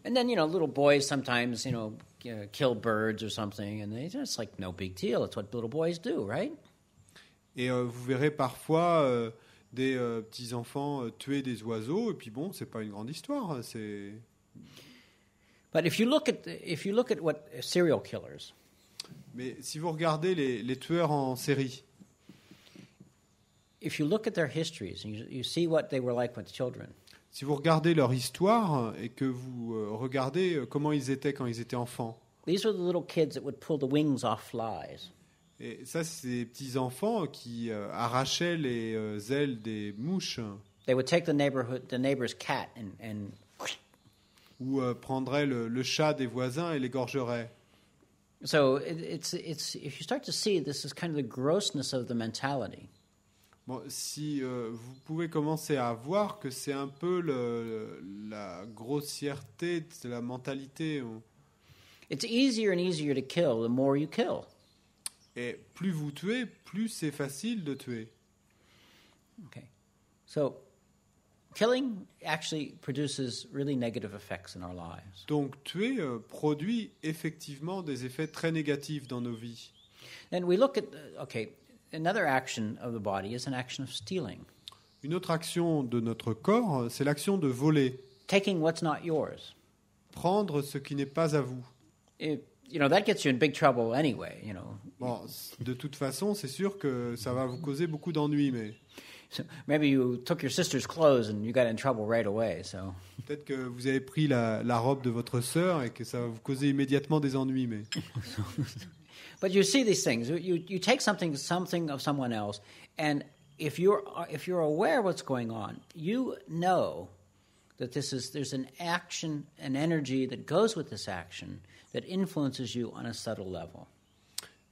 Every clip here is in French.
And then, little boys sometimes, kill birds or something, and it's like no big deal. It's what little boys do, right? Et vous verrez parfois des petits-enfants tuer des oiseaux, et puis bon, c'est pas une grande histoire. But if you look at what serial killers, Mais si vous regardez les tueurs en série, if you look at their histories and you see what they were like with children, si vous regardez leur histoire et que vous regardez comment ils étaient quand ils étaient enfants, these were the little kids that would pull the wings off flies. et ça, c'est des petits-enfants qui arrachaient les ailes des mouches, They would take the neighbor's cat and ou prendraient le chat des voisins et l'égorgeraient. so it's if you start to see, this is kind of the grossness of the mentality. Bon, si vous pouvez commencer à voir que c'est un peu la grossièreté de la mentalité. It's easier and easier to kill the more you kill. Et plus vous tuez, plus c'est facile de tuer. Okay. So killing actually produces really negative effects in our lives. Donc tuer produit effectivement des effets très négatifs dans nos vies. And we look at another action of the body is an action of stealing. Une autre action de notre corps, c'est l'action de voler. Taking what's not yours. Prendre ce qui n'est pas à vous. That gets you in big trouble anyway, Bon, de toute façon, c'est sûr que ça va vous causer beaucoup d'ennuis, mais So maybe you took your sister's clothes and you got in trouble right away, so. peut-être que vous avez pris la robe de votre sœur et que ça va vous causer immédiatement des ennuis, mais But you see these things. You take something of someone else, and if you're aware of what's going on, you know that there's an action, an energy that goes with this action that influences you on a subtle level.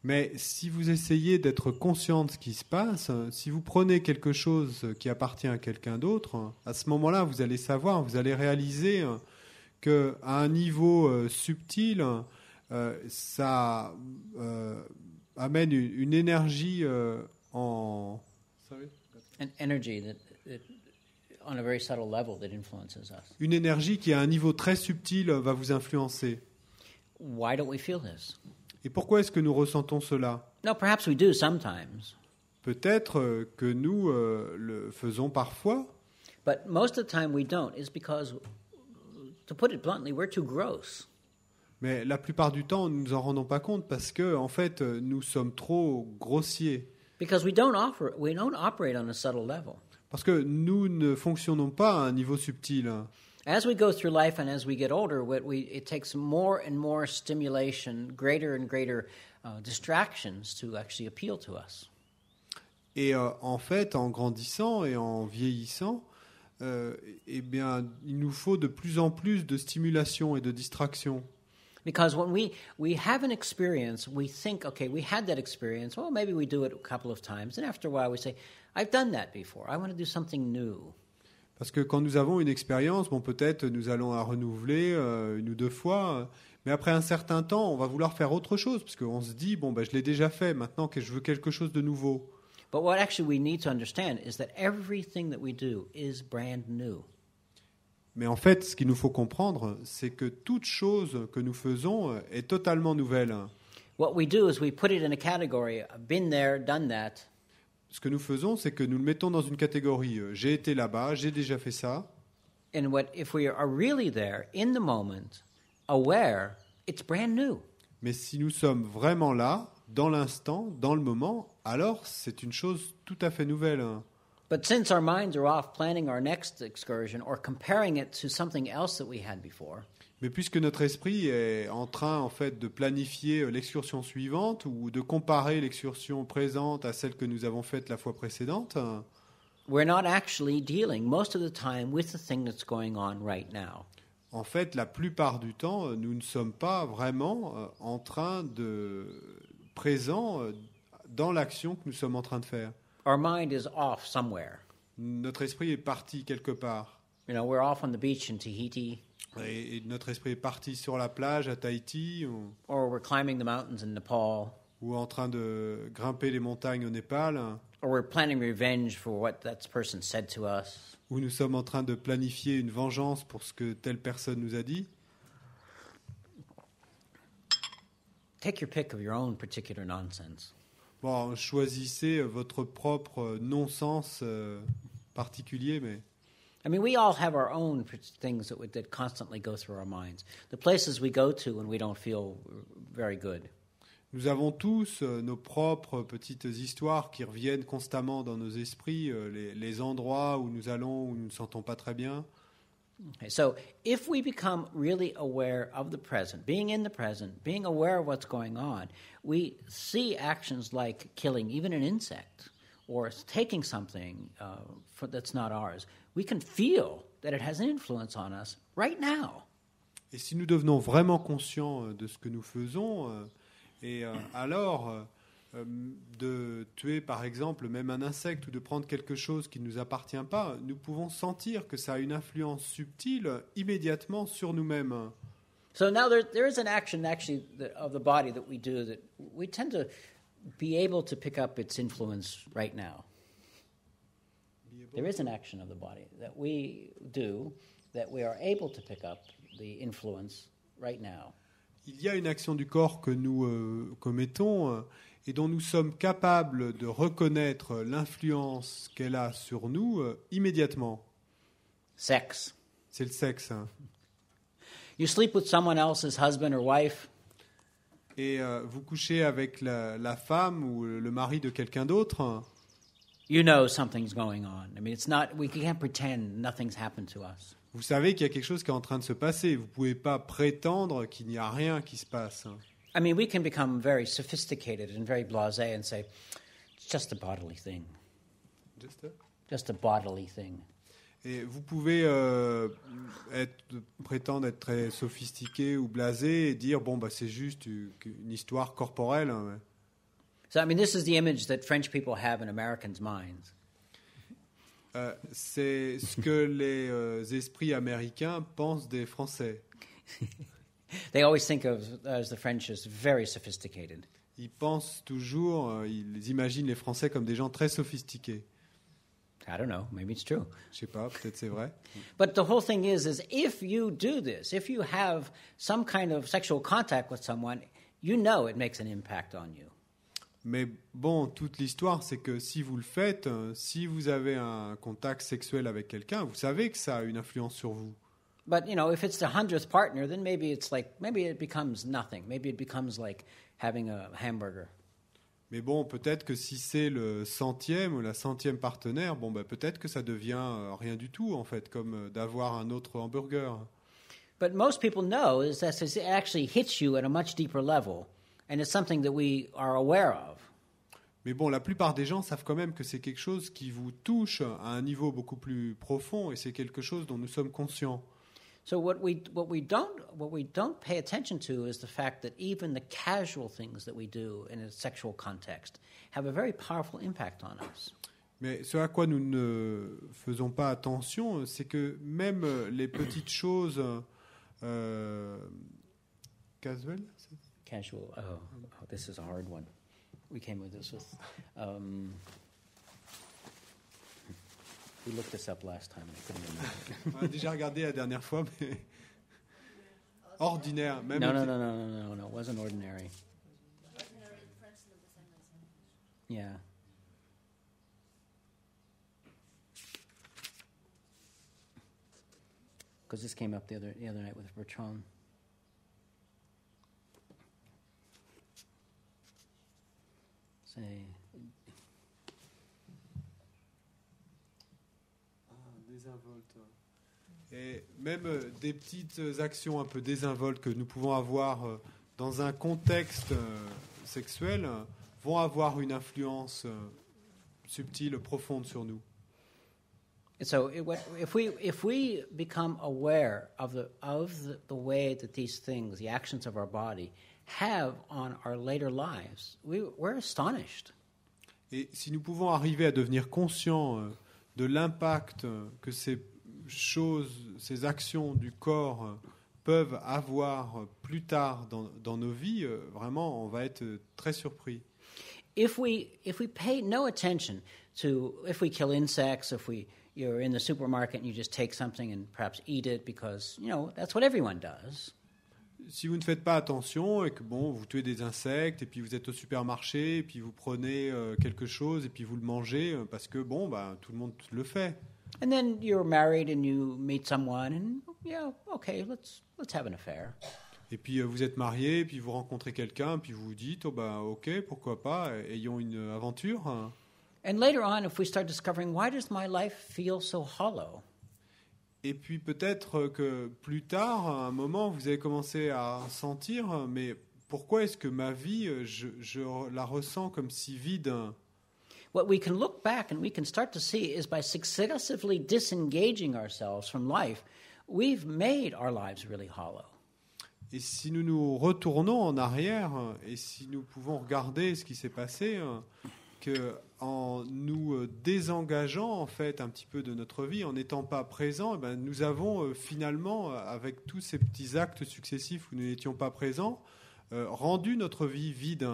Mais si vous essayez d'être conscient de ce qui se passe, si vous prenez quelque chose qui appartient à quelqu'un d'autre, à ce moment-là, vous allez savoir, vous allez réaliser qu'à un niveau subtil, ça amène une énergie en... An energy that on a very subtle level that influences us. Une énergie qui, à un niveau très subtil, va vous influencer. Why don't we feel this? Et pourquoi est-ce que nous ressentons cela ? No, perhaps we do sometimes. Peut-être que nous le faisons parfois, But most of the time we don't, is because, to put it bluntly, we're too gross. mais la plupart du temps, nous ne nous en rendons pas compte parce que, en fait, nous sommes trop grossiers. Because we don't operate on a subtle level. Parce que nous ne fonctionnons pas à un niveau subtil. As we go through life and as we get older, it takes more and more stimulation, greater and greater distractions to actually appeal to us. Et en fait, en grandissant et en vieillissant, eh bien, il nous faut de plus en plus de stimulation et de distraction. Because when we have an experience, we think, okay, we had that experience. Well, maybe we do it a couple of times. And after a while, we say, I've done that before. I want to do something new. Parce que quand nous avons une expérience, bon, peut-être nous allons la renouveler une ou deux fois, mais après un certain temps, on va vouloir faire autre chose, parce qu'on se dit, bon, ben, je l'ai déjà fait, maintenant que je veux quelque chose de nouveau. But what actually we need to understand is that everything that we do is brand new. Mais en fait, ce qu'il nous faut comprendre, c'est que toute chose que nous faisons est totalement nouvelle. What we do is we put it in a category, I've been there, done that. Ce que nous faisons, c'est que nous le mettons dans une catégorie. J'ai été là-bas, j'ai déjà fait ça. And if we are really there, in the moment, aware, it's brand new. Mais si nous sommes vraiment là, dans l'instant, dans le moment, alors c'est une chose tout à fait nouvelle. But since our minds are off planning our next excursion or comparing it to something else that we had before, mais puisque notre esprit est en train en fait de planifier l'excursion suivante ou de comparer l'excursion présente à celle que nous avons faite la fois précédente, we're not actually dealing most of the time with the thing that's going on right now. En fait, la plupart du temps, nous ne sommes pas vraiment en train de présents dans l'action que nous sommes en train de faire. Our mind is off somewhere. Notre esprit est parti quelque part. We're off on the beach in Tahiti. Et notre esprit est parti sur la plage à Tahiti or we're climbing the mountains in Nepal. Ou en train de grimper les montagnes au Népal. Or we're planning revenge for what that person said to us. Ou nous sommes en train de planifier une vengeance pour ce que telle personne nous a dit. take your pick of your own particular nonsense. Bon, choisissez votre propre non-sens particulier, mais I mean, we all have our own things that constantly go through our minds. The places we go to when we don't feel very good. nous avons tous nos propres petites histoires qui reviennent constamment dans nos esprits, les endroits où nous allons, où nous ne nous sentons pas très bien. Okay, so if we become really aware of the present, being in the present, being aware of what's going on, we see actions like killing even an insect or taking something that's not ours. We can feel that it has an influence on us right now. Et si nous devenons vraiment conscients de ce que nous faisons, alors de tuer par exemple même un insecte ou de prendre quelque chose qui ne nous appartient pas, nous pouvons sentir que ça a une influence subtile immédiatement sur nous-mêmes. So now there is an action actually of the body that we do that we tend to be able to pick up its influence right now. There is an action of the body that we do that we are able to pick up the influence right now. Il y a une action du corps que nous commettons et dont nous sommes capables de reconnaître l'influence qu'elle a sur nous immédiatement. Sex. C'est le sexe. You sleep with someone else's husband or wife. Et vous couchez avec la femme ou le mari de quelqu'un d'autre. You know something's going on. I mean, we can't pretend nothing's happened to us. Vous savez qu'il y a quelque chose qui est en train de se passer. Vous ne pouvez pas prétendre qu'il n'y a rien qui se passe. I mean, we can become very sophisticated and very blasé and say, it's just a bodily thing. Just a bodily thing. Et vous pouvez prétendre être très sophistiqué ou blasé et dire, bon, bah, c'est juste une histoire corporelle. Hein. So, I mean, this is the image that French people have in Americans' minds. C'est ce que les esprits américains pensent des Français. They always think of as the French as very sophisticated. Ils pensent toujours, ils imaginent les Français comme des gens très sophistiqués. I don't know, maybe it's true. Je sais pas, peut-être c'est vrai. But the whole thing is if you do this, if you have some kind of sexual contact with someone, you know it makes an impact on you. Mais bon, toute l'histoire, c'est que si vous le faites, si vous avez un contact sexuel avec quelqu'un, vous savez que ça a une influence sur vous. But, you know, if it's the 100th partner, then maybe it becomes nothing. Maybe it becomes like having a hamburger. Mais bon, peut-être que si c'est le 100e ou la 100e partenaire, bon, bah, peut-être que ça devient rien du tout, en fait, comme d'avoir un autre hamburger. But most people know is that it actually hits you at a much deeper level, and it's something that we are aware of. Mais bon, la plupart des gens savent quand même que c'est quelque chose qui vous touche à un niveau beaucoup plus profond, et c'est quelque chose dont nous sommes conscients. So what we don't pay attention to is the fact that even the casual things that we do in a sexual context have a very powerful impact on us. Mais ce à quoi nous ne faisons pas attention, c'est que même les petites choses casual. Casual. Oh, this is a hard one. We came with this with. We looked this up last time. I couldn't remember. On a déjà regardé la dernière fois, mais ordinaire. Même No. It wasn't ordinary. Yeah. Because this came up the other night with Bertrand. Say. Et même des petites actions un peu désinvoltes que nous pouvons avoir dans un contexte sexuel vont avoir une influence subtile, profonde sur nous. And so, if we become aware of the way that these things, the actions of our body, have on our later lives, we're astonished. Et si nous pouvons arriver à devenir conscients de l'impact que ces choses, ces actions du corps peuvent avoir plus tard dans nos vies, vraiment, on va être très surpris. If we pay no attention to if we kill insects, if you're in the supermarket and you just take something and perhaps eat it because, you know, that's what everyone does. Si vous ne faites pas attention et que bon, vous tuez des insectes et puis vous êtes au supermarché et puis vous prenez quelque chose et puis vous le mangez parce que bon, bah, tout le monde le fait. And then you're married and you meet someone and yeah, okay, let's have an affair. Et puis vous êtes marié et puis vous rencontrez quelqu'un puis vous vous dites, oh bah ok, pourquoi pas, ayons une aventure. And later on, if we start discovering, why does my life feel so hollow? Et puis peut-être que plus tard, à un moment, vous allez commencer à sentir, mais pourquoi est-ce que ma vie, je la ressens comme si vide? What we can look back and we can start to see is by successively disengaging ourselves from life, we've made our lives really hollow. Et si nous nous retournons en arrière et si nous pouvons regarder ce qui s'est passé, que en nous désengageant en fait un petit peu de notre vie, en n'étant pas présents, ben, nous avons finalement, avec tous ces petits actes successifs où nous n'étions pas présents, rendu notre vie vide.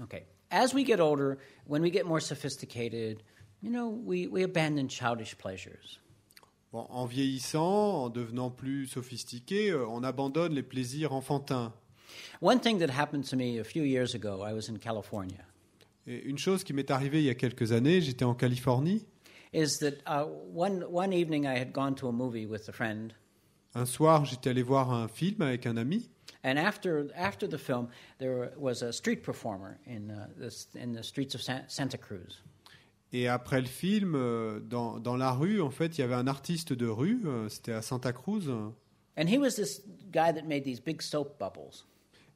Okay. As we get older, when we get more sophisticated, we abandon childish pleasures. Bon, en vieillissant, en devenant plus sophistiqué, on abandonne les plaisirs enfantins. One thing that happened to me a few years ago, I was in California. Et une chose qui m'est arrivée il y a quelques années, j'étais en Californie. Is that one evening I had gone to a movie with a friend. Un soir, j'étais allé voir un film avec un ami. And after the film, there was a street performer in the streets of Santa Cruz. Et après le film, dans la rue, en fait, il y avait un artiste de rue. C'était à Santa Cruz. And he was this guy that made these big soap bubbles.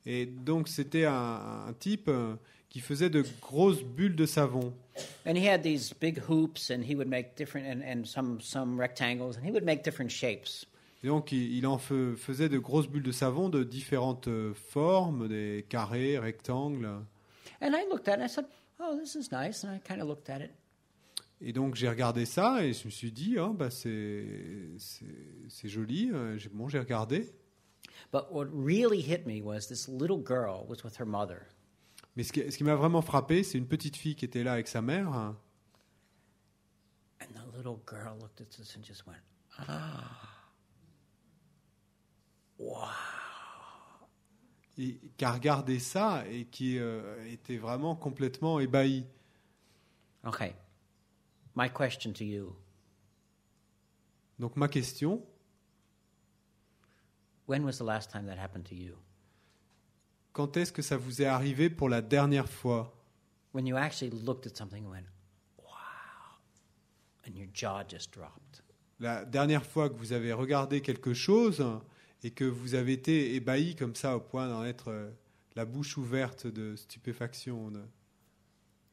Et donc c'était un type qui faisait de grosses bulles de savon. And he had these big hoops, and he would make different and some rectangles, and he would make different shapes. Et donc il en faisait de grosses bulles de savon de différentes formes, des carrés, rectangles. And I looked at it and I said, "Oh, this is nice." And I kind of looked at it. Et donc j'ai regardé ça et je me suis dit, oh, bah c'est joli. J'ai regardé. But what really hit me was this little girl was with her mother. Mais ce qui m'a vraiment frappé, c'est une petite fille qui était là avec sa mère. And the little girl looked at this and just went, ah. Wow. Et qui a regardé ça et qui était vraiment complètement ébahi. Okay. My question to you. Donc ma question, when was the last time that happened to you? Quand est-ce que ça vous est arrivé pour la dernière fois? When you actually looked at something and went, wow, and your jaw just dropped. La dernière fois que vous avez regardé quelque chose et que vous avez été ébahi comme ça au point d'en être la bouche ouverte de stupéfaction.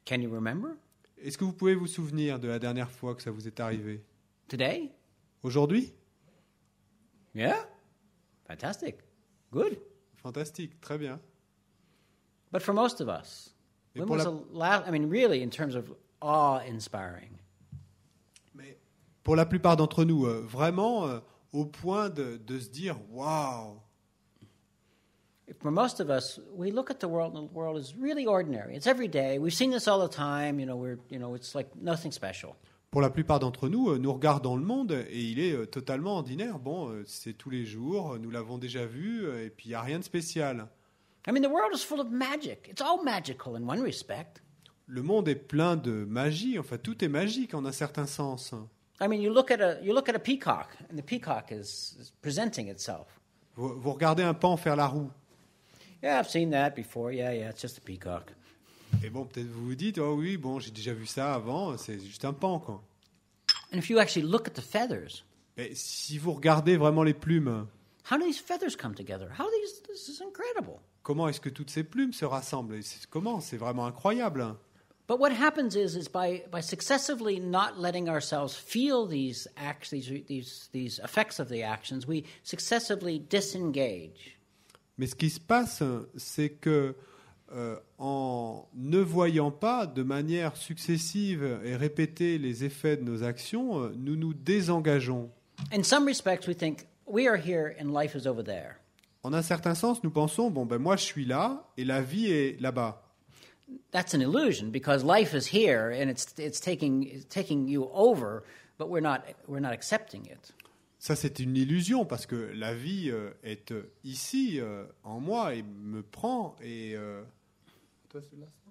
Can you remember? Est-ce que vous pouvez vous souvenir de la dernière fois que ça vous est arrivé? Today? Aujourd'hui? Yeah? Fantastic. Good. Fantastique, très bien. But for most of us, when was the last, really in terms of awe-inspiring. Mais pour la plupart d'entre nous, vraiment au point de se dire « Wow !» For most of us, we look at the world, and the world is really ordinary. It's every day. We've seen this all the time. It's like nothing special. Pour la plupart d'entre nous, nous regardons le monde et il est totalement ordinaire. Bon, c'est tous les jours, nous l'avons déjà vu et puis il n'y a rien de spécial. The world is full of magic. It's all magical in one respect. Le monde est plein de magie. Enfin, tout est magique en un certain sens. You look at a peacock, and the peacock is presenting itself. Vous regardez un paon faire la roue. Yeah, I've seen that before. Yeah, it's just a peacock. Et bon, peut-être vous vous dites, oh oui, bon, j'ai déjà vu ça avant, c'est juste un paon, quoi. And if you actually look at the feathers, mais si vous regardez vraiment les plumes, how do these feathers come together? This is incredible. Comment est-ce que toutes ces plumes se rassemblent? Comment? C'est vraiment incroyable. But what happens is by successively not letting ourselves feel these acts, these effects of the actions, we successively disengage. Mais ce qui se passe, c'est que en ne voyant pas de manière successive et répétée les effets de nos actions, nous nous désengageons. In some respects, we think we are here and life is over there. En un certain sens, nous pensons, bon ben moi je suis là et la vie est là-bas. That's an illusion because life is here and it's taking you over, but we're not accepting it. Ça, c'est une illusion parce que la vie est ici, en moi, et me prend. Et, Toi, c'est là, ça?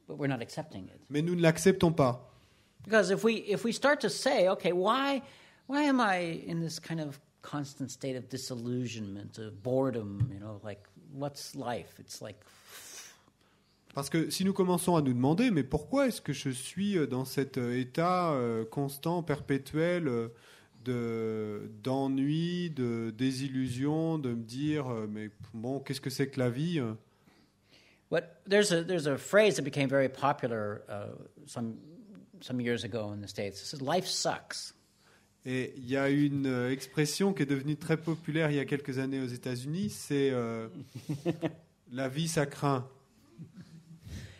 But we're not accepting it. Mais nous ne l'acceptons pas. Because if we start to say, okay, why am I in this kind of constant state of disillusionment, of boredom, like what's life? It's like Parce que si nous commençons à nous demander, mais pourquoi est-ce que je suis dans cet état constant, perpétuel d'ennui, de désillusion, de me dire, mais bon, qu'est-ce que c'est que la vie? there's a phrase that became very popular some years ago in the States. It says, "Life sucks." Et il y a une expression qui est devenue très populaire il y a quelques années aux États-Unis, c'est la vie, ça craint.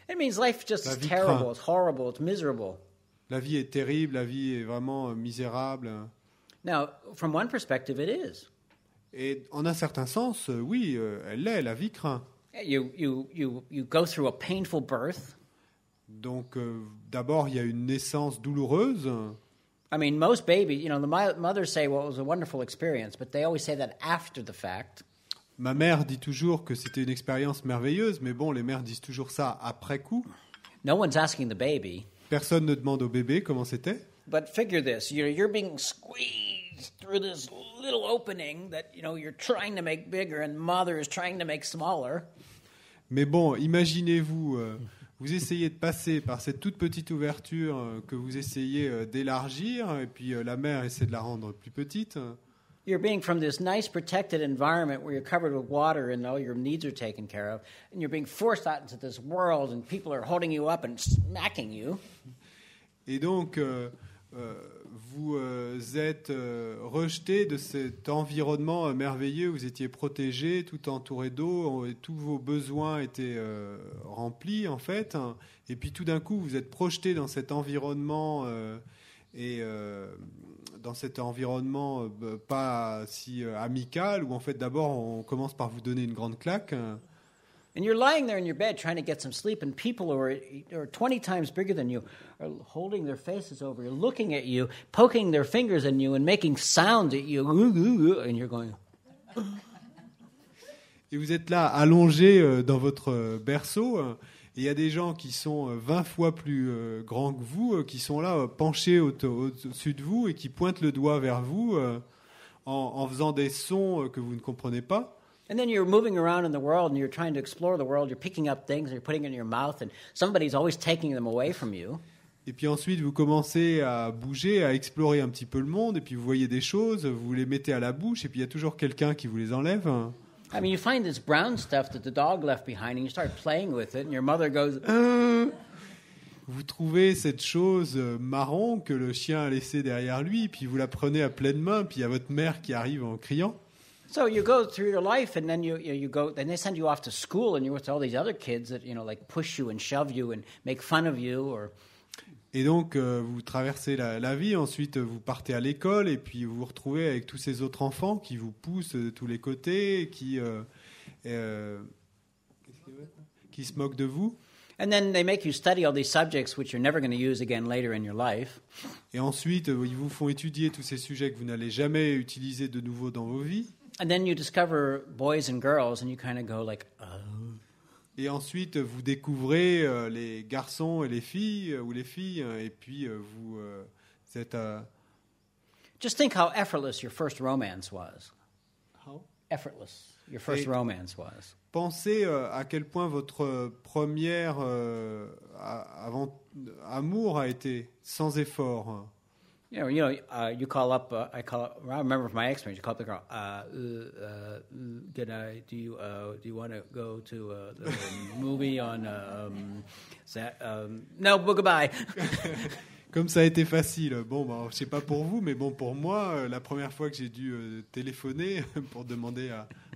It means life just La is vie terrible, craint. it's horrible, it's miserable. La vie est terrible, la vie est vraiment misérable. Now, from one perspective, it is. Et en un certain sens, oui, elle l'est, la vie craint. You go through a painful birth. Donc, d'abord, il y a une naissance douloureuse. I mean, most babies, the mothers say, well, it was a wonderful experience, but they always say that after the fact. Ma mère dit toujours que c'était une expérience merveilleuse, mais bon, les mères disent toujours ça après coup. No one's asking the baby. Personne ne demande au bébé comment c'était. But figure this, you're being squeezed through this little opening that, you're trying to make bigger and mother is trying to make smaller. Mais bon, imaginez-vous, vous essayez de passer par cette toute petite ouverture que vous essayez d'élargir, et puis la mère essaie de la rendre plus petite. You're being from this nice protected environment where you're covered with water and all your needs are taken care of, and you're being forced out into this world and people are holding you up and smacking you. Et donc, vous êtes rejeté de cet environnement merveilleux où vous étiez protégé, tout entouré d'eau, et tous vos besoins étaient remplis en fait. Et puis tout d'un coup, vous êtes projeté dans cet environnement dans cet environnement pas si amical, où en fait d'abord on commence par vous donner une grande claque. And you're lying there in your bed trying to get some sleep, and people who are 20 times bigger than you are holding their faces over you, looking at you, poking their fingers at you, and making sounds at you, and you're going. Et vous êtes là, allongé dans votre berceau, et il y a des gens qui sont 20 fois plus grands que vous, qui sont là, penchés au-dessus de vous, et qui pointent le doigt vers vous en faisant des sons que vous ne comprenez pas. And then you're moving around in the world and you're trying to explore the world. You're picking up things and you're putting it in your mouth and somebody's always taking them away from you. Et puis ensuite, vous commencez à bouger, à explorer un petit peu le monde, et puis vous voyez des choses, vous les mettez à la bouche, et puis il y a toujours quelqu'un qui vous les enlève. I mean, you find this brown stuff that the dog left behind and you start playing with it and your mother goes, Vous trouvez cette chose marron que le chien a laissée derrière lui, puis vous la prenez à pleine main, puis il y a votre mère qui arrive en criant. So you go through your life, and then you go. Then they send you off to school, and you're with all these other kids that like push you and shove you and make fun of you, or. Et donc vous traversez la vie. Ensuite vous partez à l'école, et puis vous vous retrouvez avec tous ces autres enfants qui vous poussent de tous les côtés, qui se moquent de vous. And then they make you study all these subjects which you're never going to use again later in your life. Et ensuite ils vous font étudier tous ces sujets que vous n'allez jamais utiliser de nouveau dans vos vies. And then you discover boys and girls, and you kind of go like, oh. Et ensuite, vous découvrez les garçons et les filles, ou les filles, et puis vous êtes... Just think how effortless your first romance was. How? Effortless your first romance was. Pensez à quel point votre première amour a été sans effort. You call up. I remember from my experience. You call up the girl. Do you want to go to the movie on? No, goodbye. Comme ça a été facile. Bon, je sais pas pour vous, mais bon, pour moi, la première fois que j'ai dû téléphoner pour demander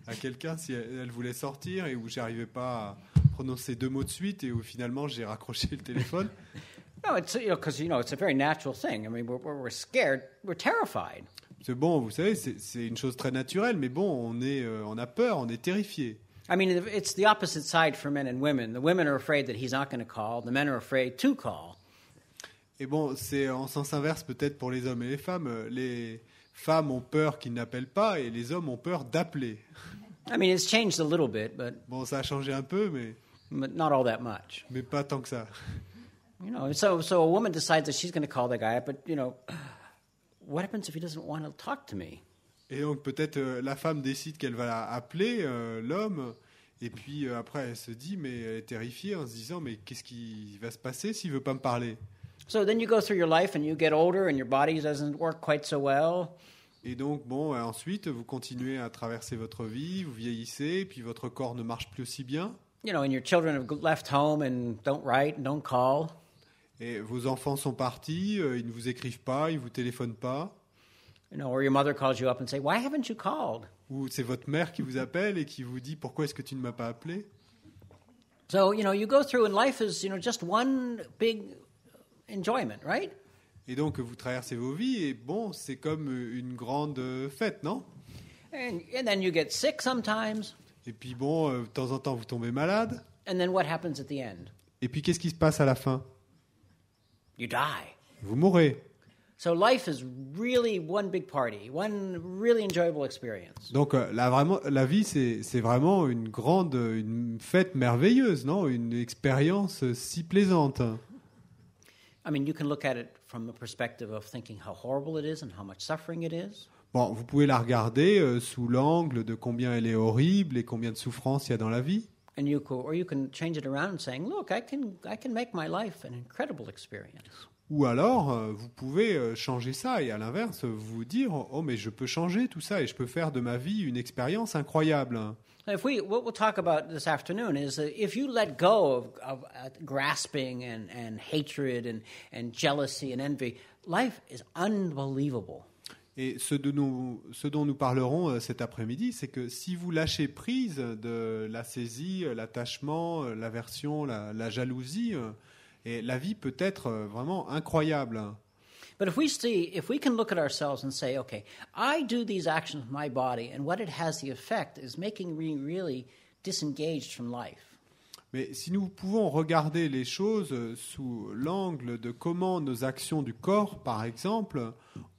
à quelqu'un si elle voulait sortir et où j'arrivais pas à prononcer 2 mots de suite et où finalement j'ai raccroché le téléphone. No, it's because it's a very natural thing. I mean, we're scared, we're terrified. C'est bon, vous savez, c'est une chose très naturelle, mais bon, on a peur, on est terrifié. I mean, it's the opposite side for men and women. The women are afraid that he's not going to call. The men are afraid to call. Et bon, c'est en sens inverse peut-être pour les hommes et les femmes. Les femmes ont peur qu'ils n'appellent pas et les hommes ont peur d'appeler. I mean, it's changed a little bit, Bon, ça a changé un peu, but not all that much. mais pas tant que ça. You know, so a woman decides that she's going to call the guy up, but, you know, what happens if he doesn't want to talk to me? Et donc peut-être la femme décide qu'elle va appeler l'homme, et puis après elle se dit, mais elle est terrifiée en se disant, mais qu'est-ce qui va se passer s'il veut pas me parler? So then you go through your life and you get older and your body doesn't work quite so well. Et donc bon, ensuite vous continuez à traverser votre vie, vous vieillissez, puis votre corps ne marche plus aussi bien. You know, and your children have left home and don't write and don't call. Et vos enfants sont partis, ils ne vous écrivent pas, ils ne vous téléphonent pas. You know, or your mother calls you up and say, "Why haven't you called?" Ou c'est votre mère qui vous appelle et qui vous dit, pourquoi est-ce que tu ne m'as pas appelé? So, you know, you go through and life is, you know, just one big enjoyment, right? Et donc vous traversez vos vies et bon, c'est comme une grande fête, non? And then you get sick sometimes. Et puis bon, de temps en temps vous tombez malade. And then what happens at the end? Et puis qu'est-ce qui se passe à la fin? You die. Vous mourrez. So life is really one big party, one really enjoyable experience. Donc la vie, c'est vraiment une fête merveilleuse, non? Une expérience si plaisante. I mean, you can look at it from the perspective of thinking how horrible it is and how much suffering it is. Bon, vous pouvez la regarder sous l'angle de combien elle est horrible et combien de souffrance il y a dans la vie. And you can change it around and saying, look, I can make my life an incredible experience. Ou alors, vous pouvez changer ça et à l'inverse, vous dire, oh mais je peux changer tout ça et je peux faire de ma vie une expérience incroyable. What we'll talk about this afternoon is that if you let go of grasping and hatred and jealousy and envy, life is unbelievable. Et ce dont nous parlerons cet après-midi, c'est que si vous lâchez prise de la saisie, l'attachement, l'aversion, la jalousie, et la vie peut être vraiment incroyable. But if we can look at ourselves and say, okay, I do these actions with my body, and what it has the effect is making me really disengaged from life. Mais si nous pouvons regarder les choses sous l'angle de comment nos actions du corps, par exemple,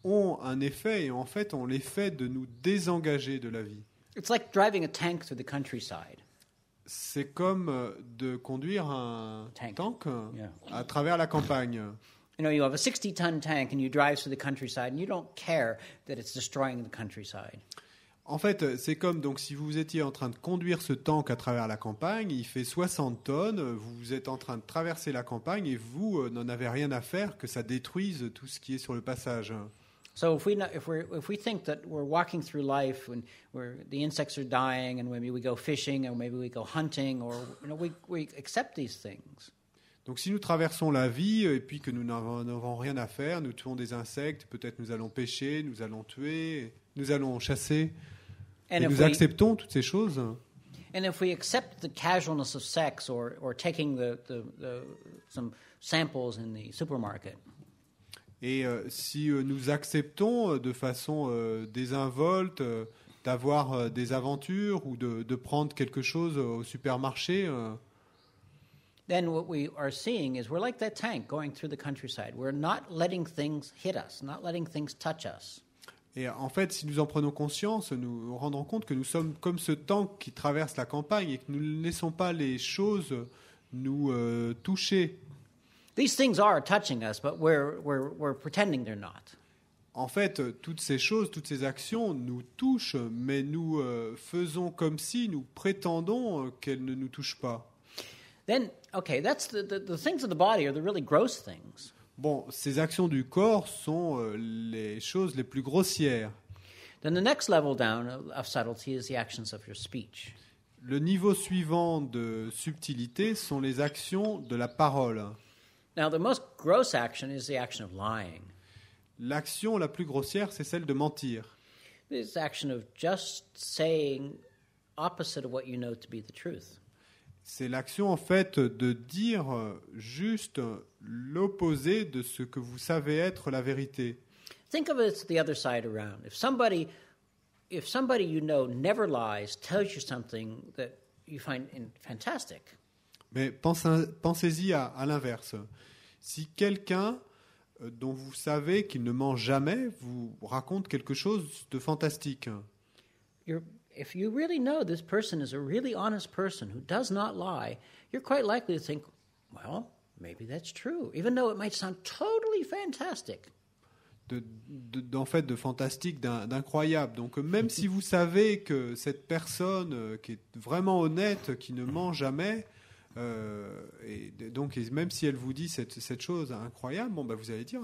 ont un effet, et en fait ont l'effet de nous désengager de la vie. It's like driving a tank through the countryside. C'est comme de conduire un tank Yeah. à travers la campagne. You know, you have a 60-ton tank and you drive through the countryside and you don't care that it's destroying the countryside. En fait, c'est comme donc si vous étiez en train de conduire ce tank à travers la campagne, il fait 60 tonnes, vous êtes en train de traverser la campagne et vous n'en avez rien à faire que ça détruise tout ce qui est sur le passage. So if we think that we're walking through life and the insects are dying and maybe we go fishing or maybe we go hunting or we accept these things. Donc si nous traversons la vie et puis que nous n'avons rien à faire, nous tuons des insectes, peut-être nous allons pêcher, nous allons tuer, nous allons chasser, et nous acceptons toutes ces choses. And if we accept the casualness of sex or taking some samples in the supermarket. Et si nous acceptons de façon désinvolte d'avoir des aventures ou de prendre quelque chose au supermarché, then what we are seeing is we're like that tank going through the countryside. We're not letting things hit us, not letting things touch us. Et en fait, si nous en prenons conscience, nous nous rendons compte que nous sommes comme ce tank qui traverse la campagne et que nous ne laissons pas les choses nous toucher. These things are touching us, but we're pretending they're not. En fait, toutes ces choses, toutes ces actions nous touchent, mais nous faisons comme si nous prétendons qu'elles ne nous touchent pas. Then, okay, that's the things of the body are the really gross things. Bon, ces actions du corps sont les choses les plus grossières. Then the next level down of subtlety is the actions of your speech. Le niveau suivant de subtilité sont les actions de la parole. Now, the most gross action is the action of lying. L'action la plus grossière, c'est celle de mentir. This action of just saying opposite of what you know to be the truth. C'est l'action en fait de dire juste l'opposé de ce que vous savez être la vérité. Think of it the other side around. If somebody you know never lies, tells you something that you find fantastic. Mais pensez-y à l'inverse. Si quelqu'un dont vous savez qu'il ne ment jamais vous raconte quelque chose de fantastique. If you really know this person is a really honest person who does not lie, you're quite likely to think, well, maybe that's true, even though it might sound totally fantastic. En fait, de fantastique, d'incroyable. Donc, même si vous savez que cette personne qui est vraiment honnête, qui ne ment jamais, et donc même si elle vous dit cette chose incroyable, bon, vous allez dire,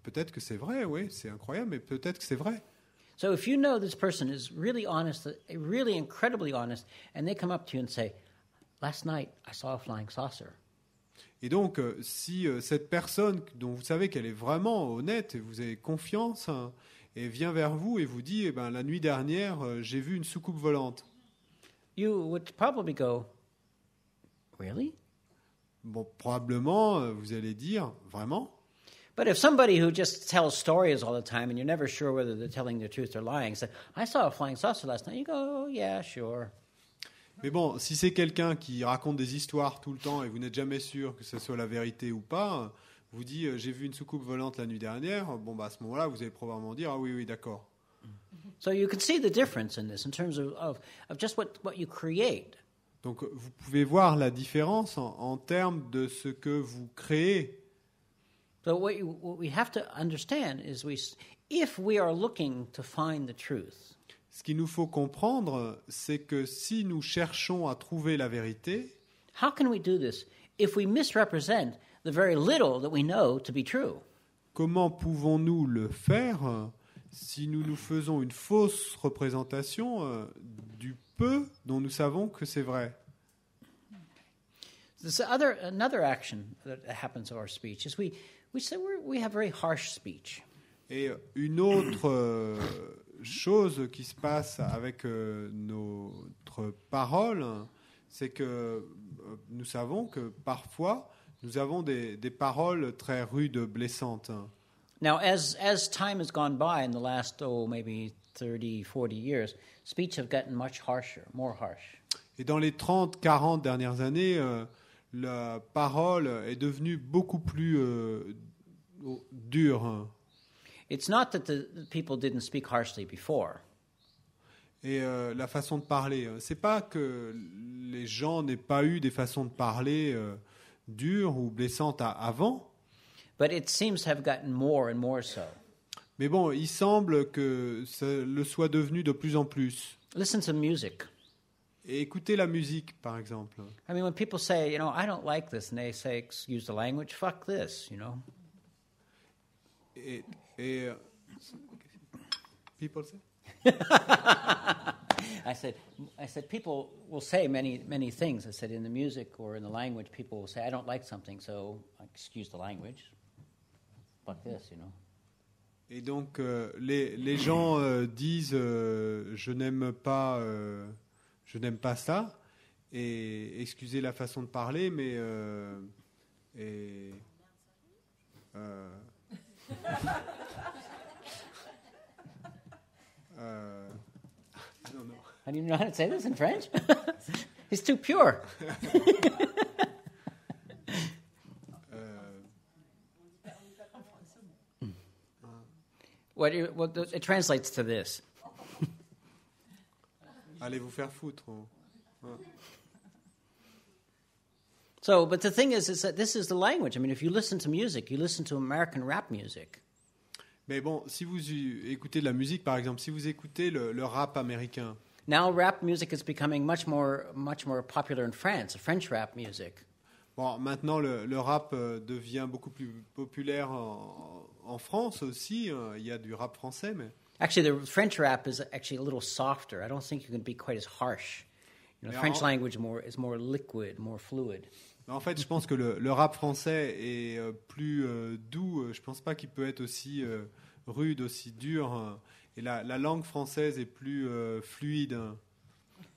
peut-être que c'est vrai, oui, c'est incroyable, mais peut-être que c'est vrai. So if you know this person is really honest, really incredibly honest, and they come up to you and say, last night I saw a flying saucer. Et donc, si cette personne dont vous savez qu'elle est vraiment honnête et vous avez confiance, et vient vers vous et vous dit, la nuit dernière, j'ai vu une soucoupe volante. You would probably go, really? Bon, probablement, vous allez dire, vraiment? But if somebody who just tells stories all the time and you're never sure whether they're telling the truth or lying said, I saw a flying saucer last night, you go, oh, yeah, sure. Mais bon, si c'est quelqu'un qui raconte des histoires tout le temps et vous n'êtes jamais sûr que ce soit la vérité ou pas, vous dit j'ai vu une soucoupe volante la nuit dernière, à ce moment-là, vous allez probablement dire ah oui, d'accord. So you can see the difference in this in terms of just what you create. Donc vous pouvez voir la différence en termes de ce que vous créez. So what we have to understand is if we are looking to find the truth. Ce qu'il nous faut comprendre, c'est que si nous cherchons à trouver la vérité, how can we do this if we misrepresent the very little that we know to be true? Comment pouvons-nous le faire si nous nous faisons une fausse représentation du peu dont nous savons que c'est vrai? Another action that happens in our speech is we have very harsh speech. Et une autre chose qui se passe avec notre parole, c'est que nous savons que parfois nous avons des paroles très rudes, blessantes. Now, as time has gone by in the last, maybe 30, 40 years, speech have gotten much harsher, more harsh. Et dans les 30, 40 dernières années, la parole est devenue beaucoup plus dure. It's not that the people didn't speak harshly before. Et la façon de parler, c'est pas que les gens n'aient pas eu des façons de parler dures ou blessantes avant. But it seems to have gotten more and more so. Mais bon, il semble que ça le soit devenu de plus en plus. Listen to music. Et écoutez la musique, par exemple. I mean, when people say, I don't like this, and they say, excuse the language, fuck this, Et people say? I said people will say many things. I said in the music or in the language, people will say, I don't like something, so excuse the language. Fuck this, Et donc, les gens disent je n'aime pas ça, et excusez la façon de parler, mais I don't know. I don't even know how to say this in French. It's too pure. What it translates to this. Allez vous faire foutre. So, but the thing is that this is the language. I mean, if you listen to music, you listen to American rap music. Mais bon, si vous écoutez de la musique, par exemple, si vous écoutez le rap américain. Now, rap music is becoming much more popular in France. French rap music. Bon, maintenant, le rap devient beaucoup plus populaire en France aussi. Il y a du rap français, mais. Actually, the French rap is actually a little softer. I don't think you can be quite as harsh. French language is more liquid, more fluid. En fait, je pense que le rap français est plus doux. Je pense pas qu'il peut être aussi rude, aussi dur. Et la langue française est plus fluide.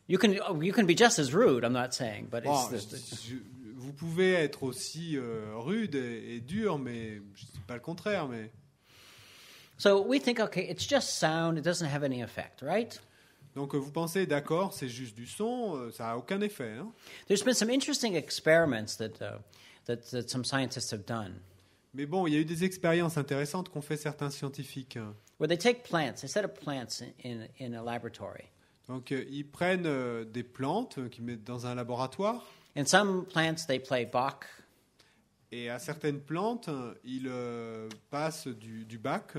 You can be just as rude. I'm not saying, but vous pouvez être aussi rude et dur, mais je dis pas le contraire. Mais so we think, okay, it's just sound. It doesn't have any effect, right? Donc vous pensez, d'accord, c'est juste du son, ça a aucun effet. Hein? There's been some interesting experiments that some scientists have done. Mais bon, il y a eu des expériences intéressantes qu'ont fait certains scientifiques. where they take plants, they set up plants in a laboratory. Donc, ils prennent des plantes qu'ils mettent dans un laboratoire. And some plants, they play Bach. Et à certaines plantes, ils passent du Bach.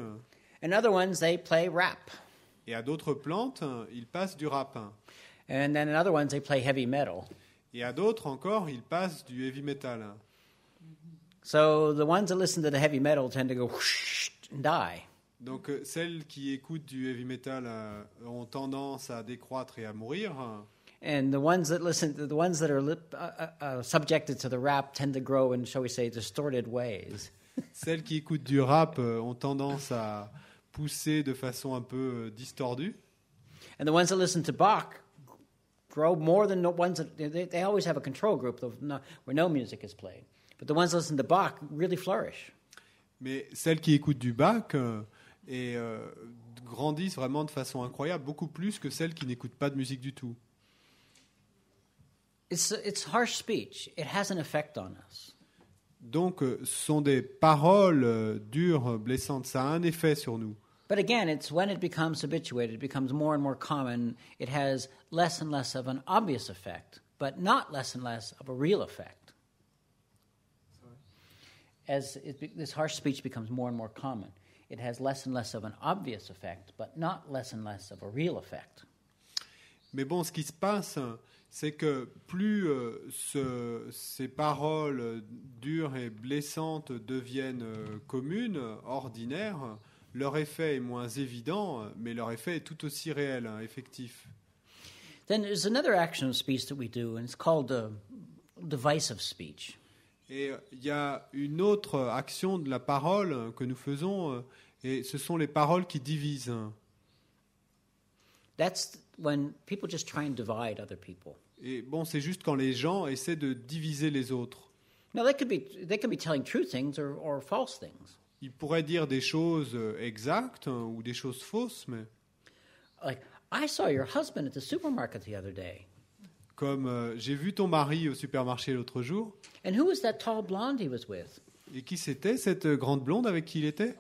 And other ones, they play rap. Et à d'autres plantes, ils passent du rap. And then in other ones, they play heavy metal. Et à d'autres encore, ils passent du heavy metal. So the ones that listen to the heavy metal tend to go whoosh and die. Donc, celles qui écoutent du heavy metal ont tendance à décroître et à mourir. And the ones that listen, the ones that are subjected to the rap tend to grow in, shall we say, distorted ways. Celles qui écoutent du rap ont tendance à pousser de façon un peu distordue. And the ones that listen to Bach grow more than the ones that they always have a control group where no music is played. But the ones that listen to Bach really flourish. Mais celles qui écoutent du Bach grandissent vraiment de façon incroyable, beaucoup plus que celles qui n'écoutent pas de musique du tout. It's harsh speech. It has an effect on us. Donc, ce sont des paroles dures, blessantes. Ça a un effet sur nous. But again, it's when it becomes habituated, it becomes more and more common, it has less and less of an obvious effect, but not less and less of a real effect. As this harsh speech becomes more and more common, it has less and less of an obvious effect, but not less and less of a real effect. Mais bon, ce qui se passe, c'est que plus ces paroles dures et blessantes deviennent communes, ordinaires, leur effet est moins évident, mais leur effet est tout aussi réel, effectif. Then there's another action of speech that we do, and it's called divisive speech. Et il y a une autre action de la parole que nous faisons, et ce sont les paroles qui divisent. That's when people just try and divide other people. Et bon, c'est juste quand les gens essaient de diviser les autres. Now, they could be telling true things or false things. Ils pourraient dire des choses exactes ou des choses fausses, mais Like, I saw your husband at the supermarket the other day. comme j'ai vu ton mari au supermarché l'autre jour, And who was that tall blonde he was with? et qui c'était cette grande blonde avec qui il était?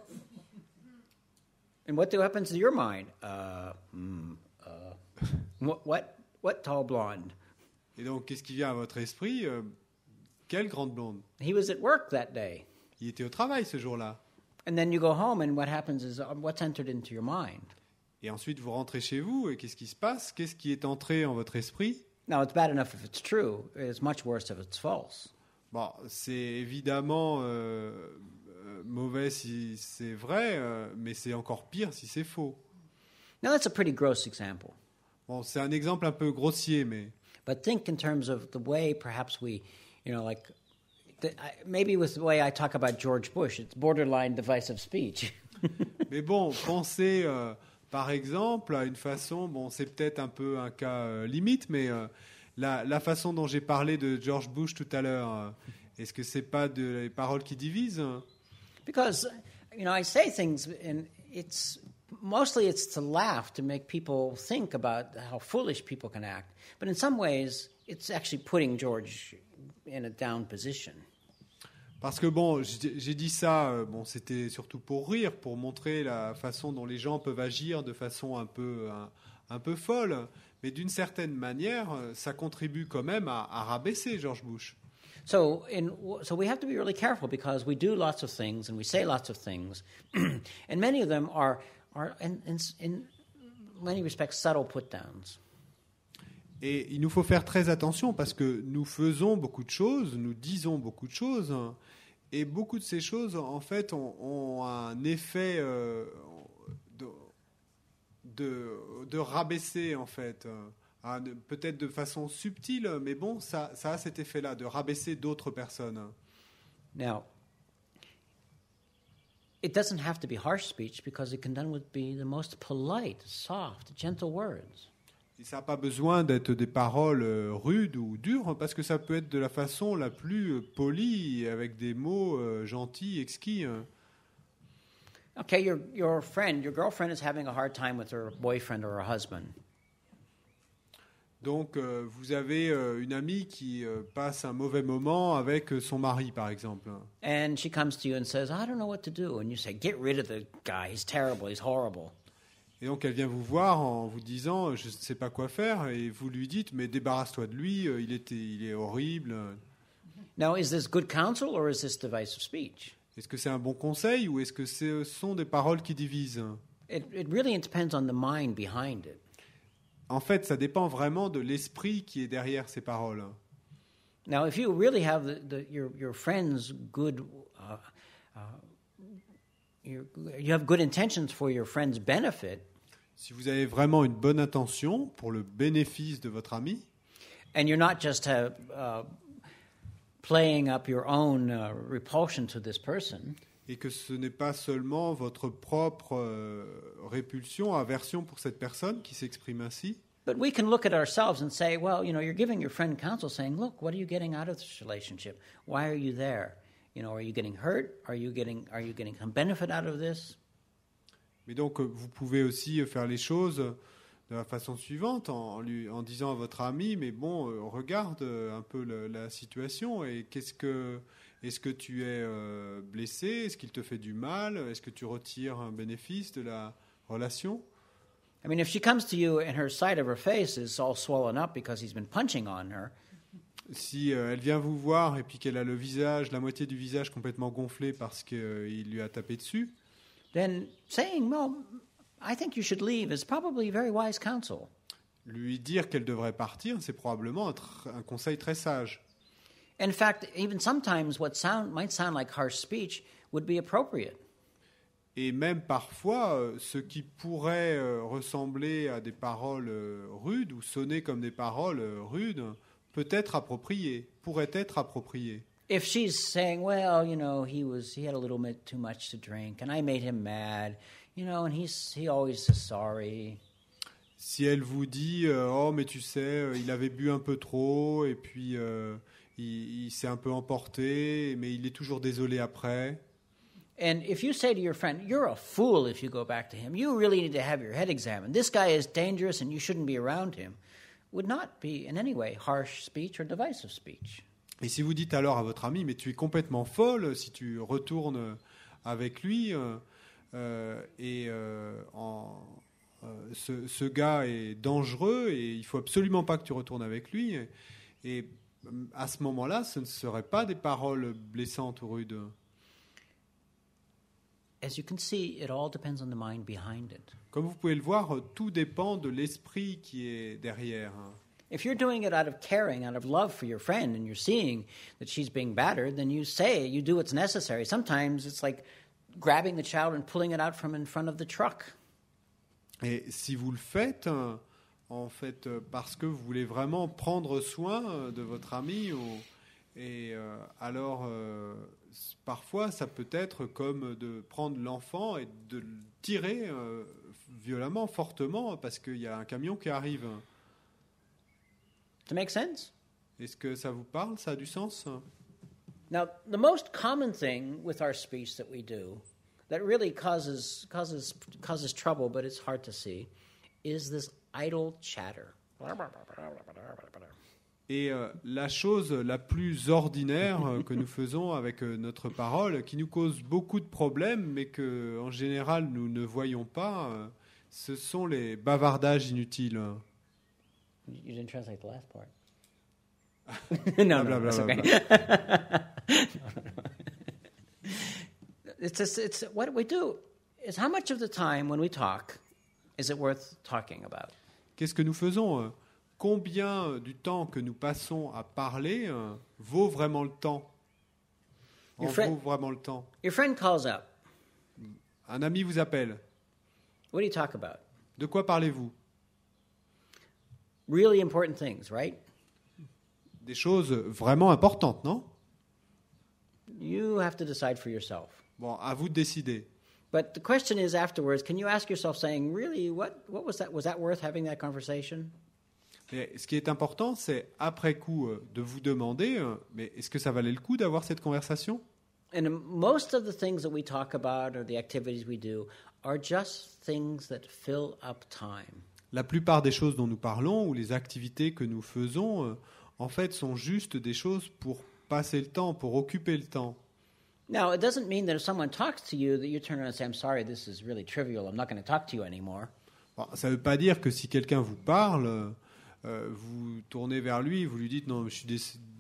And what happens to your mind? What tall blonde? Et donc, qu'est-ce qui vient à votre esprit? Quelle grande blonde? He was at work that day. Il était au travail ce jour-là. And then you go home, and what happens is what's entered into your mind. Et ensuite, vous rentrez chez vous, et qu'est-ce qui se passe? Qu'est-ce qui est entré en votre esprit? Now, it's bad enough if it's true. It's much worse if it's false. Bon, c'est évidemment mauvais si c'est vrai, mais c'est encore pire si c'est faux. Now, that's a pretty gross example. Bon, c'est un exemple un peu grossier, mais But think in terms of the way perhaps we, maybe with the way I talk about George Bush, it's borderline divisive speech. mais bon, pensez par exemple à une façon, bon, c'est peut-être un peu un cas limite, mais la façon dont j'ai parlé de George Bush tout à l'heure, est-ce que c'est pas des paroles qui divisent? Because, I say things and mostly it's to laugh, to make people think about how foolish people can act. But in some ways, it's actually putting George in a down position. Parce que bon, j'ai dit ça, bon, c'était surtout pour rire, pour montrer la façon dont les gens peuvent agir de façon un peu folle, mais d'une certaine manière, ça contribue quand même à rabaisser George Bush. So we have to be really careful because we do lots of things and we say lots of things, and many of them are in many respects subtle put-downs. Et il nous faut faire très attention parce que nous faisons beaucoup de choses, nous disons beaucoup de choses, et beaucoup de ces choses, en fait, ont un effet de rabaisser, en fait, peut-être de façon subtile, mais bon, ça a cet effet-là, de rabaisser d'autres personnes. Now, it doesn't have to be harsh speech because it can then be the most polite, soft, gentle words. Et ça n'a pas besoin d'être des paroles rudes ou dures, parce que ça peut être de la façon la plus polie, avec des mots gentils, exquis. Okay, your girlfriend is having a hard time with her boyfriend or her husband. Donc, vous avez une amie qui passe un mauvais moment avec son mari, par exemple. And she comes to you and says, I don't know what to do. And you say, get rid of the guy. He's terrible. He's horrible. Et donc, elle vient vous voir en vous disant, je ne sais pas quoi faire, et vous lui dites, mais débarrasse-toi de lui, il est horrible. Now, is this good counsel or is this divisive speech? Est-ce que c'est un bon conseil ou est-ce que ce sont des paroles qui divisent? It really depends on the mind behind it. En fait, ça dépend vraiment de l'esprit qui est derrière ces paroles. Now, if you really have your friend's good, you have good intentions for your friend's benefit. Si vous avez vraiment une bonne intention pour le bénéfice de votre ami, and you're not just playing up your own repulsion to this person, et que ce n'est pas seulement votre propre répulsion, aversion pour cette personne qui s'exprime ainsi, but we can look at ourselves and say, well, you're giving your friend counsel saying, look, what are you getting out of this relationship? Why are you there? Are you getting hurt? Are you getting some benefit out of this? Mais donc, vous pouvez aussi faire les choses de la façon suivante, en disant à votre ami, mais bon, regarde un peu la situation, et est-ce que tu es blessé? Est-ce qu'il te fait du mal? Est-ce que tu retires un bénéfice de la relation? I mean, if she comes to you and her side of her face is all swollen up because he's been punching on her, si elle vient vous voir et puis qu'elle a la moitié du visage complètement gonflé parce qu'il lui a tapé dessus, then saying, well, I think you should leave is probably very wise counsel. Lui dire qu'elle devrait partir, c'est probablement un conseil très sage. In fact, even sometimes what might sound like harsh speech would be appropriate. Et même parfois, ce qui pourrait ressembler à des paroles rudes ou sonner comme des paroles rudes pourrait être approprié. If she's saying, well, he had a little bit too much to drink, and I made him mad, and he always is sorry. Si elle vous dit, oh, mais tu sais, il avait bu un peu trop, et puis il s'est un peu emporté, mais il est toujours désolé après. And if you say to your friend, you're a fool if you go back to him, you really need to have your head examined. This guy is dangerous and you shouldn't be around him, would not be in any way harsh speech or divisive speech. Et si vous dites alors à votre ami, mais tu es complètement folle si tu retournes avec lui, ce gars est dangereux et il faut absolument pas que tu retournes avec lui. Et à ce moment-là, ce ne seraient pas des paroles blessantes ou rudes. As you can see, it all depends on the mind behind it. Comme vous pouvez le voir, tout dépend de l'esprit qui est derrière. If you're doing it out of caring, out of love for your friend, and you're seeing that she's being battered, then you do what's necessary. Sometimes it's like grabbing the child and pulling it out from in front of the truck. Et si vous le faites, en fait, parce que vous voulez vraiment prendre soin de votre ami, alors parfois ça peut être comme de prendre l'enfant et de le tirer violemment, fortement, parce qu'il y a un camion qui arrive. To make sense? Est-ce que ça vous parle? Ça a du sens? Now, the most common thing with our speech that we do that really causes trouble, but it's hard to see, is this idle chatter. Et la chose la plus ordinaire que nous faisons avec notre parole, qui nous cause beaucoup de problèmes, mais que en général nous ne voyons pas, ce sont les bavardages inutiles. You didn't translate the last part. No, that's okay. It's what we do is how much of the time when we talk is it worth talking about? Qu'est-ce que nous faisons? Combien du temps que nous passons à parler vaut vraiment le temps? Vaut vraiment le temps. Your friend calls up. Un ami vous appelle. What do you talk about? De quoi parlez-vous? Really important things, right? Des choses vraiment importantes, non? You have to decide for yourself. Bon, à vous de décider. But the question is afterwards, can you ask yourself saying, really, what was that? Was that worth having that conversation? Et ce qui est important, c'est après coup de vous demander, mais est-ce que ça valait le coup d'avoir cette conversation? And most of the things that we talk about or the activities we do are just things that fill up time. La plupart des choses dont nous parlons ou les activités que nous faisons, en fait, sont juste des choses pour passer le temps, pour occuper le temps. Now, it doesn't mean that if someone talks to you that you turn around and say, I'm sorry, this is really trivial. I'm not going to talk to you anymore. Bon, ça ne veut pas dire que si quelqu'un vous parle, vous tournez vers lui, vous lui dites non, je suis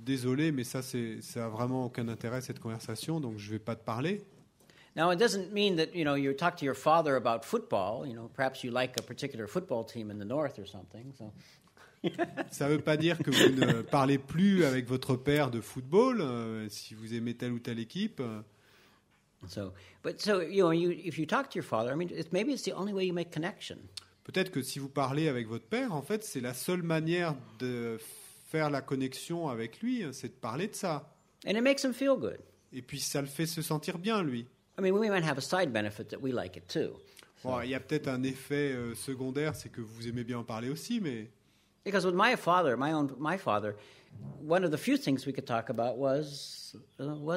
désolé, mais ça a vraiment aucun intérêt cette conversation, donc je ne vais pas te parler. Now, it doesn't mean that, you talk to your father about football. Perhaps you like a particular football team in the north or something. So. Ça ne veut pas dire que vous ne parlez plus avec votre père de football, si vous aimez telle ou telle équipe. If you talk to your father, maybe it's the only way you make connection. Peut-être que si vous parlez avec votre père, en fait, c'est la seule manière de faire la connexion avec lui, c'est de parler de ça. And it makes him feel good. Et puis ça le fait se sentir bien, lui. We might have a side benefit that we like it too. Bon, il y a peut-être un effet secondaire, c'est que vous aimez bien en parler aussi, mais... Because with my father, one of the few things we could talk about was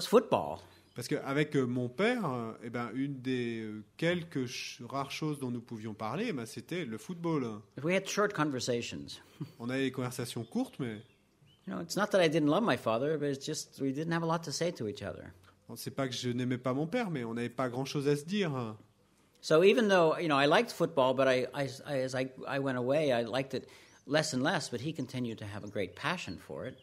football. Parce qu'avec mon père, une des quelques rares choses dont nous pouvions parler, c'était le football. We had short conversations. On avait des conversations courtes, mais... It's not that I didn't love my father, but it's just we didn't have a lot to say to each other. C'est pas que je n'aimais pas mon père, mais on n'avait pas grand-chose à se dire. So even though, I liked football, but as I went away, I liked it less and less, but he continued to have a great passion for it.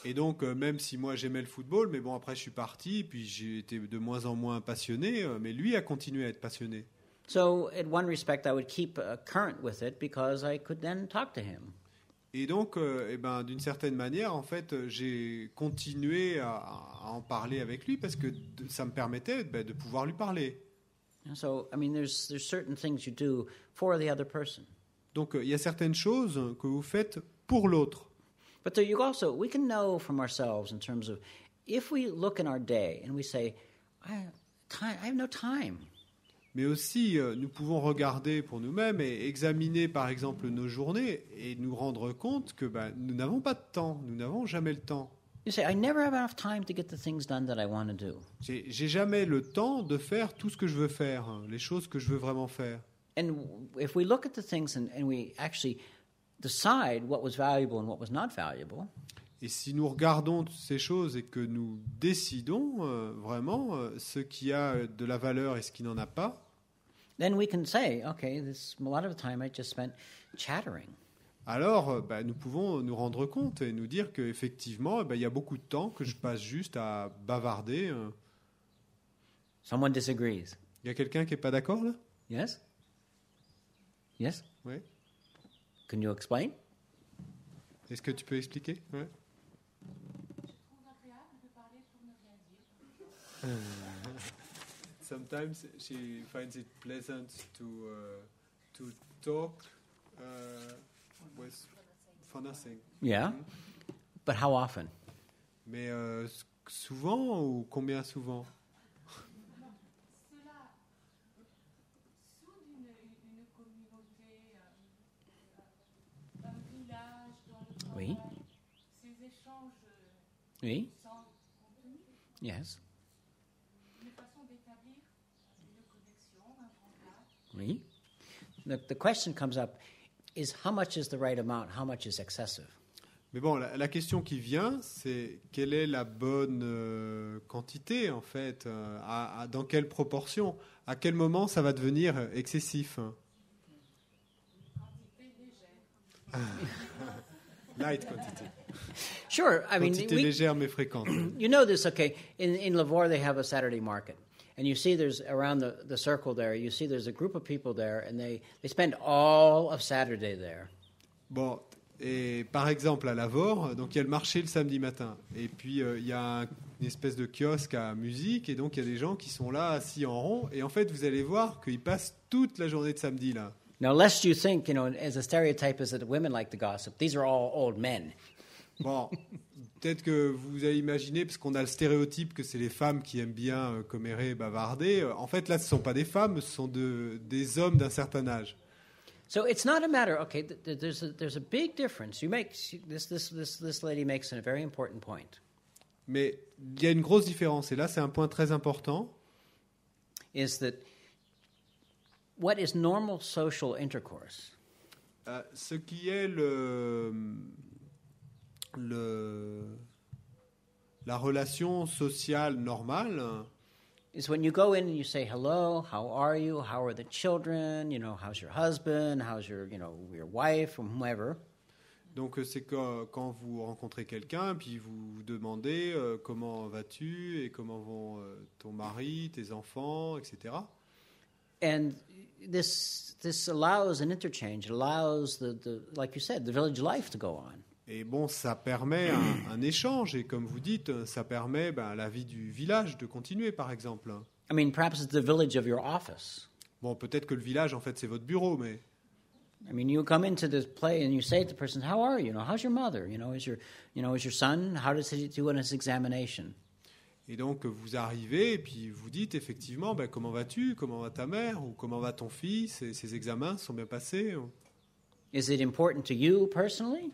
Et donc, même si moi j'aimais le football, mais bon, après je suis parti, puis j'ai été de moins en moins passionné, mais lui a continué à être passionné. So, in one respect, I would keep current with it because I could then talk to him. Et donc, d'une certaine manière, en fait, j'ai continué à en parler avec lui parce que ça me permettait de pouvoir lui parler. So, there's certain things you do for the other person. Donc, il y a certaines choses que vous faites pour l'autre. But we can know from ourselves in terms of, if we look in our day and we say, I have no time. Mais aussi, nous pouvons regarder pour nous-mêmes et examiner, par exemple, nos journées et nous rendre compte que nous n'avons pas de temps, nous n'avons jamais le temps. You say, I never have enough time to get the things done that I want to do. J'ai jamais le temps de faire tout ce que je veux faire, les choses que je veux vraiment faire. And if we look at the things and we actually decide what was valuable and what was not valuable. Et si nous regardons ces choses et que nous décidons vraiment ce qui a de la valeur et ce qui n'en a pas, then we can say, okay, a lot of the time I just spent chattering. Alors, nous pouvons nous rendre compte et nous dire qu'effectivement, il y a beaucoup de temps que je passe juste à bavarder. Someone disagrees. Il y a quelqu'un qui n'est pas d'accord là? Yes? Yes? Oui. Can you explain? Est-ce que tu peux expliquer? Ouais. Sometimes she finds it pleasant to talk for nothing. Yeah. But how often? Mais souvent ou combien souvent? Oui. Oui. Yes. Oui. The question comes up is how much is the right amount, how much is excessive? Mais bon, la question qui vient, c'est quelle est la bonne quantité, en fait, dans quelle proportion, à quel moment ça va devenir excessif? Light quantity. Sure, quantité légère mais fréquente. You know this, okay? In Lavore, they have a Saturday market. And you see there's, around the circle there, you see there's a group of people there, and they spend all of Saturday there. Bon, et par exemple, à Lavore, donc il y a le marché le samedi matin. Et puis, il y a une espèce de kiosque à musique, et donc il y a des gens qui sont là, assis en rond. Et en fait, vous allez voir qu'ils passent toute la journée de samedi là. Now, lest you think, as a stereotype is that women like to gossip, these are all old men. Bon, peut-être que vous avez imaginé, parce qu'on a le stéréotype que c'est les femmes qui aiment bien commérer et bavarder. En fait, là, ce ne sont pas des femmes, ce sont des hommes d'un certain âge. So it's not a matter. Okay, there's a big difference. This lady makes a very important point. Mais il y a une grosse différence, et là, c'est un point très important. Is that what is normal social intercourse? Ce qui est la relation sociale normale, is when you go in and you say hello, how are you, how are the children, how's your husband, how's your wife, or whomever. donc c'est quand vous rencontrez quelqu'un, puis vous demandez comment vas-tu et comment vont ton mari, tes enfants, etc. And this allows an interchange. It allows the like you said, the village life to go on. Et bon, ça permet un échange, et comme vous dites, ça permet à la vie du village de continuer, par exemple. I mean, perhaps it's the village of your office. Bon, peut-être que le village, en fait, c'est votre bureau, mais... I mean, you come into this play and you say to the person, "How are you? How's your mother? Is your son? How does he do in his examination?" Et donc, vous arrivez, et puis vous dites, effectivement, comment vas-tu? Comment va ta mère? Ou comment va ton fils? Et ses examens sont bien passés? Is it important to you personally?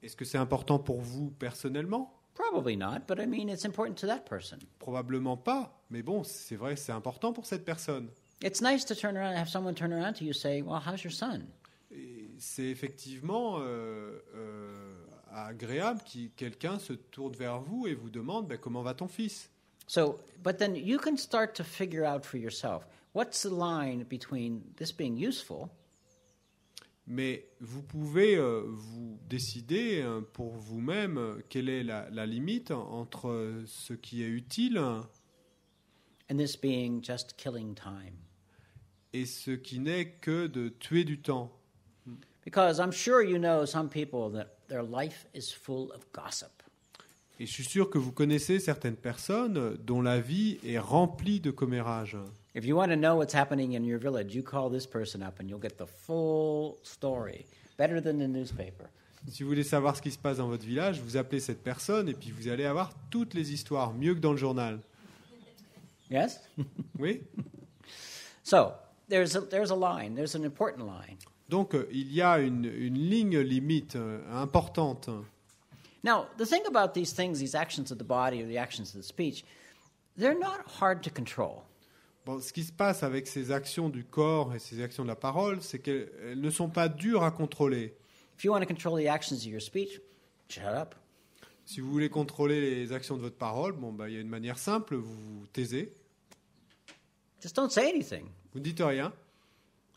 Est-ce que c'est important pour vous personnellement? Probably not, but I mean, it's important to that person. Probablement pas, mais bon, c'est vrai, c'est important pour cette personne. It's nice to turn around and have someone turn around to you and say, "Well, how's your son?" Et c'est effectivement agréable que quelqu'un se tourne vers vous et vous demande comment va ton fils. So, but then you can start to figure out for yourself, what's the line between this being useful Mais vous pouvez vous décider pour vous-même quelle est la limite entre ce qui est utile and this being just killing time. et ce qui n'est que de tuer du temps. Because I'm sure you know some people that their life is full of gossip. Et je suis sûr que vous connaissez certaines personnes dont la vie est remplie de commérages. If you want to know what's happening in your village, you call this person up and you'll get the full story, better than the newspaper. Si vous voulez savoir ce qui se passe dans votre village, vous appelez cette personne et puis vous allez avoir toutes les histoires, mieux que dans le journal. Yes? Oui? So, there's a line, there's an important line. Donc, il y a une ligne limite importante. Now, the thing about these things, these actions of the body or the actions of the speech, they're not hard to control. Bon, ce qui se passe avec ces actions du corps et ces actions de la parole, c'est qu'elles ne sont pas dures à contrôler. If you want to control the actions of your speech, shut up. Si vous voulez contrôler les actions de votre parole, il y a une manière simple, vous vous taisez. Just don't say anything. Vous ne dites rien.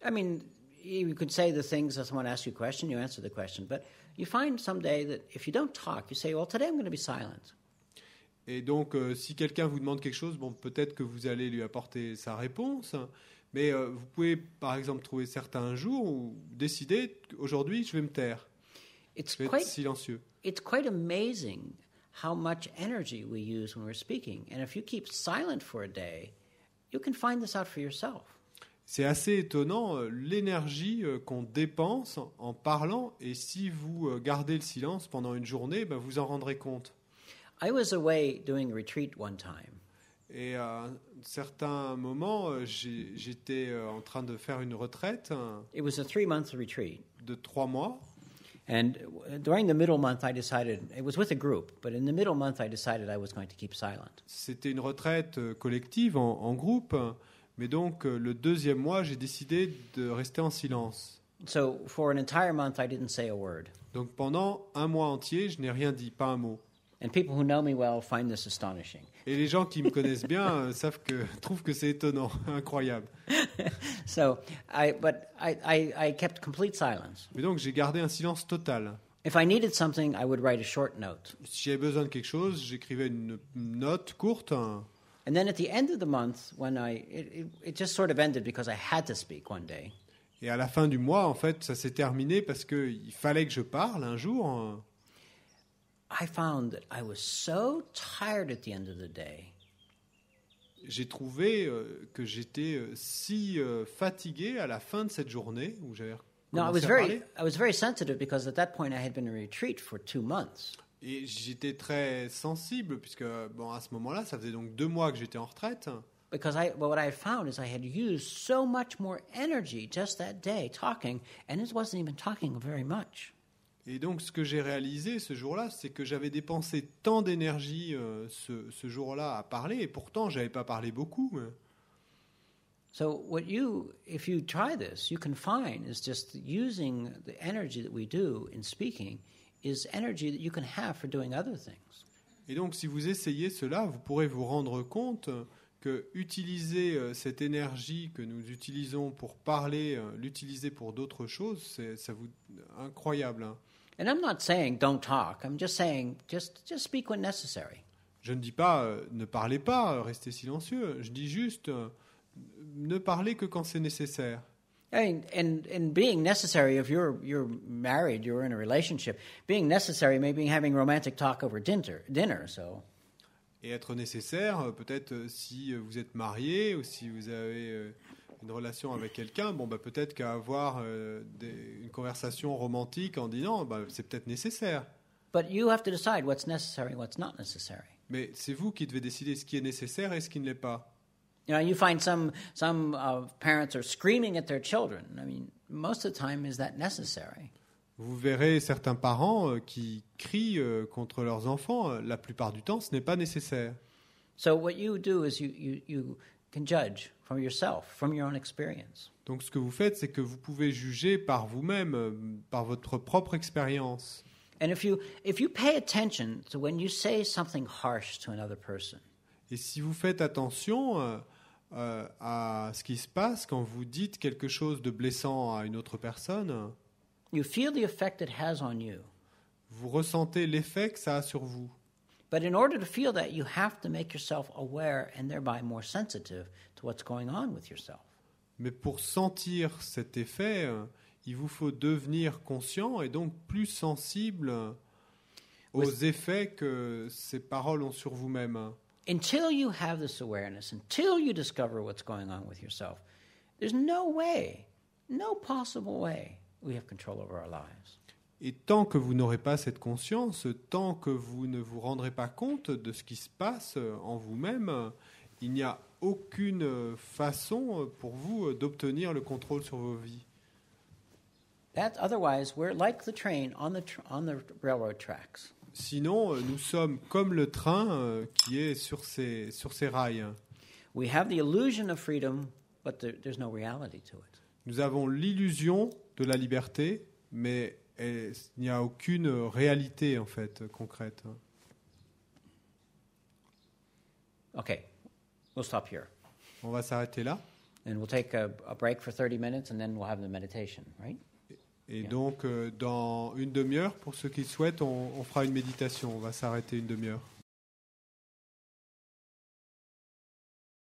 I mean, you could say the things that someone asks you a question, you answer the question, but you find someday that if you don't talk, you say, well, today I'm going to be silent. Et donc, si quelqu'un vous demande quelque chose, peut-être que vous allez lui apporter sa réponse, mais vous pouvez, par exemple, trouver certains jours où décider qu'aujourd'hui, je vais me taire. Je vais être silencieux. It's quite amazing how much energy we use when we're speaking. And if you keep silent for a day, you can find this out for yourself. C'est assez étonnant l'énergie qu'on dépense en parlant, et si vous gardez le silence pendant une journée, vous en rendrez compte. I was away doing a retreat one time. Et à un certain moment, j'étais en train de faire une retraite It was a 3-month retreat. de 3 mois. And during the middle month, I decided, it was with a group, but in the middle month, I decided I was going to keep silent. C'était une retraite collective en groupe, mais donc le deuxième mois, j'ai décidé de rester en silence. So for an entire month, I didn't say a word. Donc pendant un mois entier, je n'ai rien dit, pas un mot. And people who know me well find this astonishing. Et les gens qui me connaissent bien trouvent que c'est étonnant, incroyable. So, I kept complete silence. Mais donc j'ai gardé un silence total. If I needed something, I would write a short note. Si j'avais besoin de quelque chose, j'écrivais une note courte. And then at the end of the month, when it just sort of ended because I had to speak one day. Et à la fin du mois, en fait, ça s'est terminé parce qu'il fallait que je parle un jour. I found that I was so tired at the end of the day. J'ai trouvé que j'étais si fatigué à la fin de cette journée où j'avais commencé à parler. I was very sensitive because at that point I had been in a retreat for 2 months. Et j'étais très sensible puisque à ce moment-là, ça faisait donc 2 mois que j'étais en retraite. Because what I had found is I had used so much more energy just that day talking, and it wasn't even talking very much. Et donc, ce que j'ai réalisé ce jour-là, c'est que j'avais dépensé tant d'énergie ce jour-là à parler, et pourtant, je n'avais pas parlé beaucoup. So if you try this, you can find is just using the energy that we do in speaking is energy that you can have for doing other things. Et donc, si vous essayez cela, vous pourrez vous rendre compte que utiliser cette énergie que nous utilisons pour parler, l'utiliser pour d'autres choses, c'est incroyable. Hein. And I'm not saying don't talk. I'm just saying just speak when necessary. Je ne dis pas ne parlez pas, restez silencieux. Je dis juste ne parlez que quand c'est nécessaire. I mean, in being necessary, if you're married, you're in a relationship, being necessary may be having romantic talk over dinner. So. Et être nécessaire, peut-être si vous êtes marié ou si vous avez une relation avec quelqu'un, peut-être qu'avoir une conversation romantique en disant, c'est peut-être nécessaire. But you have to decide what's necessary and what's not necessary. Mais c'est vous qui devez décider ce qui est nécessaire et ce qui ne l'est pas. You know, you find some parents are screaming at their children. I mean, most of the time, is that necessary? Vous verrez certains parents qui crient contre leurs enfants. La plupart du temps, ce n'est pas nécessaire. So what you do is you can judge from yourself, from your own experience. Donc ce que vous faites, c'est que vous pouvez juger par vous-même, par votre propre expérience. And if you pay attention to when you say something harsh to another person. Et si vous faites attention à ce qui se passe quand vous dites quelque chose de blessant à une autre personne, you feel the effect it has on you. Vous ressentez l'effet que ça a sur vous. But in order to feel that, you have to make yourself aware and thereby more sensitive to what's going on with yourself. Mais pour sentir cet effet, il vous faut devenir conscient et donc plus sensible aux effets que ces paroles ont sur vous-même. Until you have this awareness, until you discover what's going on with yourself, there's no way, no possible way we have control over our lives. Et tant que vous n'aurez pas cette conscience, tant que vous ne vous rendrez pas compte de ce qui se passe en vous-même, il n'y a aucune façon pour vous d'obtenir le contrôle sur vos vies. Otherwise, we're like the train on the railroad tracks. Sinon, nous sommes comme le train qui est sur ces rails. We have the illusion of freedom, but there's no reality to it. Nous avons l'illusion de la liberté, mais il n'y a aucune réalité en fait concrète. Okay, we'll stop here. On va s'arrêter là. And we'll take a break for 30 minutes and then we'll have the meditation, right? Et donc, dans une demi-heure, pour ceux qui souhaitent, on fera une méditation. On va s'arrêter une demi-heure.